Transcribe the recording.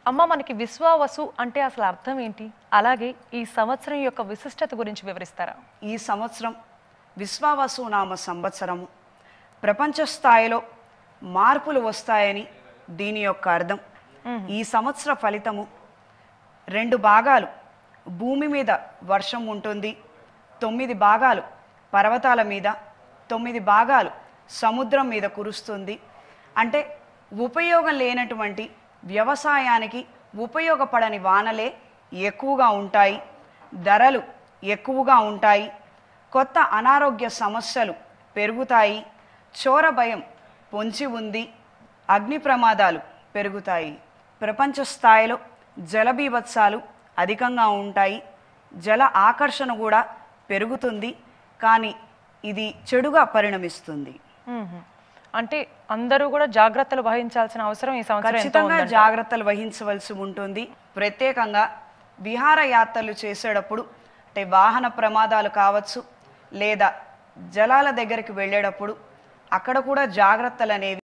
అమ్మ మనకి విశ్వావసు అంటే అసలు అర్థం ఏంటి? అలాగే ఈ సంవత్సరం యొక్క విశిష్టత గురించి వివరిస్తారా? ఈ సంవత్సరం విశ్వావసు నామ సంవత్సరము. ప్రపంచ స్థాయిలో మార్పులు వస్తాయని దీని యొక్క అర్థం. ఈ సంవత్సర ఫలితము 2 భాగాలు భూమి మీద వర్షం ఉంటుంది, 9 భాగాలు పర్వతాల మీద, 9 భాగాలు సముద్రం మీద కురుస్తుంది. అంటే ఉపయోగం లేనటువంటి వ్యవసాయానికి ఉపయోగపడని వానలే ఎక్కువగా ఉంటాయి, ధరలు ఎక్కువగా ఉంటాయి, కొత్త అనారోగ్య సమస్యలు పెరుగుతాయి, చోర భయం పొంచి ఉంది, అగ్ని ప్రమాదాలు పెరుగుతాయి. ప్రపంచ స్థాయిలో జలబీభత్సాలు అధికంగా ఉంటాయి, జల ఆకర్షణ కూడా పెరుగుతుంది, కానీ ఇది చెడుగా పరిణమిస్తుంది. అంటే అందరూ కూడా జాగ్రత్తలు వహించాల్సిన అవసరం ఈ సంవత్సరం ఖచ్చితంగా జాగ్రత్తలు వహించవలసి ఉంటుంది. ప్రత్యేకంగా విహారయాత్రలు చేసేటప్పుడు అంటే వాహన ప్రమాదాలు కావచ్చు, లేదా జలాల దగ్గరికి వెళ్ళేటప్పుడు అక్కడ కూడా జాగ్రత్తలు అనేవి